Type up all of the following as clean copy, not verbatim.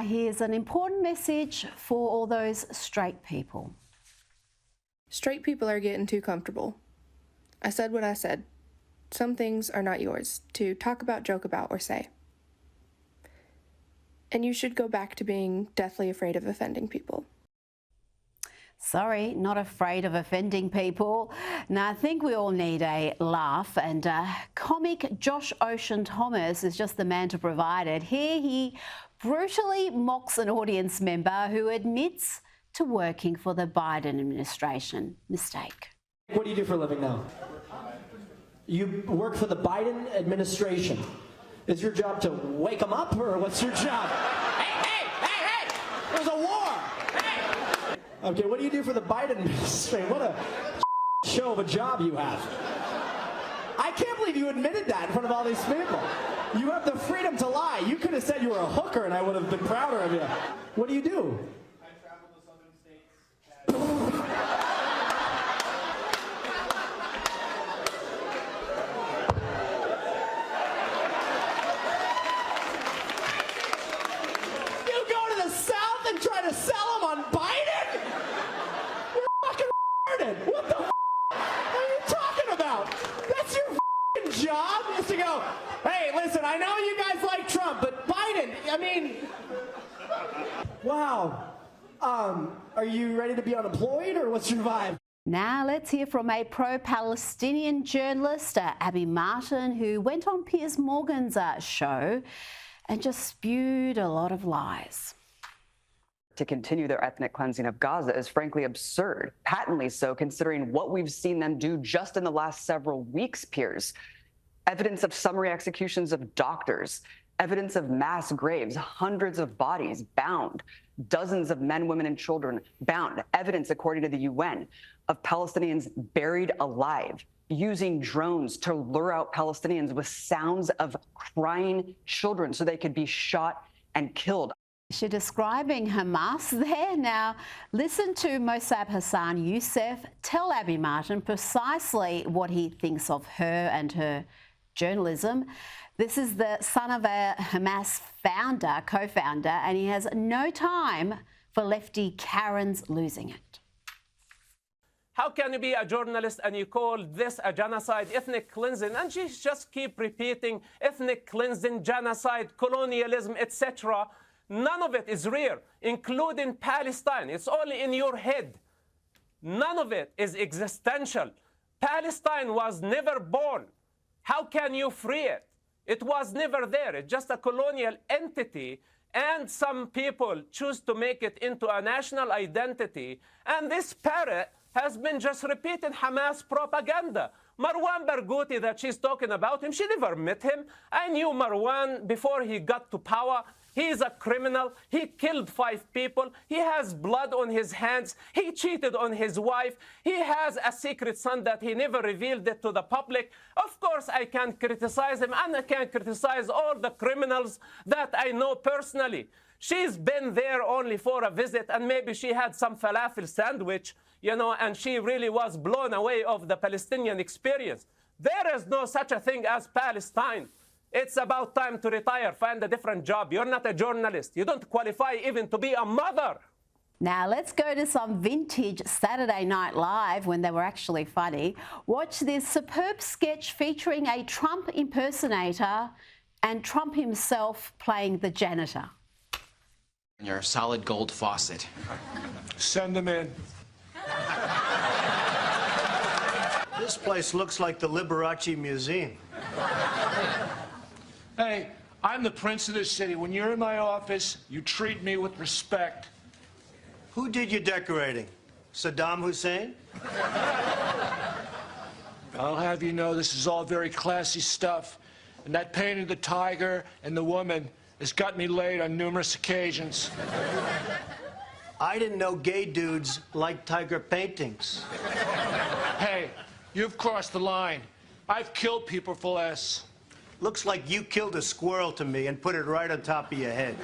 Here's an important message for all those straight people. Straight people are getting too comfortable. I said what I said. Some things are not yours to talk about, joke about, or say. And you should go back to being deathly afraid of offending people. Sorry, not afraid of offending people. Now, I think we all need a laugh, and comic Josh Ocean Thomas is just the man to provide it. Here he brutally mocks an audience member who admits to working for the Biden administration. Mistake. What do you do for a living now? You work for the Biden administration. Is your job to wake them up, or what's your job? Hey! There's a war! Hey! Okay, what do you do for the Biden administration? What a show of a job you have. I can't believe you admitted that in front of all these people. You have the freedom to lie. You could have said you were a hooker and I would have been prouder of you. What do you do? I travel to southern states. You go to the South and try to sell them on Biden? You're fucking retarded. What the are you talking about? That's your job, is to go, hey, listen, I know you guys like Trump, but Biden, I mean, wow. Are you ready to be unemployed, or what's your vibe? Now let's hear from a pro-Palestinian journalist, Abby Martin, who went on Piers Morgan's show and just spewed a lot of lies. To continue their ethnic cleansing of Gaza is frankly absurd, patently so considering what we've seen them do just in the last several weeks, Piers. Evidence of summary executions of doctors, evidence of mass graves, hundreds of bodies bound, dozens of men, women, and children bound, evidence, according to the UN, of Palestinians buried alive, using drones to lure out Palestinians with sounds of crying children so they could be shot and killed. She's describing Hamas there. Now, listen to Mossab Hassan Youssef tell Abby Martin precisely what he thinks of her and her journalism. This is the son of a Hamas founder, co-founder, and he has no time for lefty Karens losing it. How can you be a journalist and you call this a genocide, ethnic cleansing? And she just keep repeating ethnic cleansing, genocide, colonialism, etc. None of it is real, including Palestine. It's only in your head. None of it is existential. Palestine was never born. How can you free it? It was never there. It's just a colonial entity, and some people choose to make it into a national identity. And this parrot has been just repeating Hamas propaganda. Marwan Barghouti that she's talking about him, she never met him. I knew Marwan before he got to power. He's a criminal. He killed 5 people. He has blood on his hands. He cheated on his wife. He has a secret son that he never revealed it to the public. Of course, I can criticize him, and I can criticize all the criminals that I know personally. She's been there only for a visit, and maybe she had some falafel sandwich, you know, and she really was blown away of the Palestinian experience. There is no such a thing as Palestine. It's about time to retire, find a different job. You're not a journalist. You don't qualify even to be a mother. Now let's go to some vintage Saturday Night Live when they were actually funny. Watch this superb sketch featuring a Trump impersonator and Trump himself playing the janitor. Your solid gold faucet. Send them in. This place looks like the Liberace Museum. Hey, I'm the prince of this city. When you're in my office, you treat me with respect. Who did your decorating? Saddam Hussein? I'll have you know this is all very classy stuff. And that painting of the tiger and the woman has got me laid on numerous occasions. I didn't know gay dudes liked tiger paintings. Hey, you've crossed the line. I've killed people for less. Looks like you killed a squirrel to me and put it right on top of your head.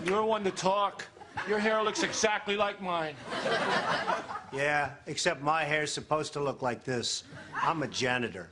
You're one to talk. Your hair looks exactly like mine. Yeah, except my hair's supposed to look like this. I'm a janitor.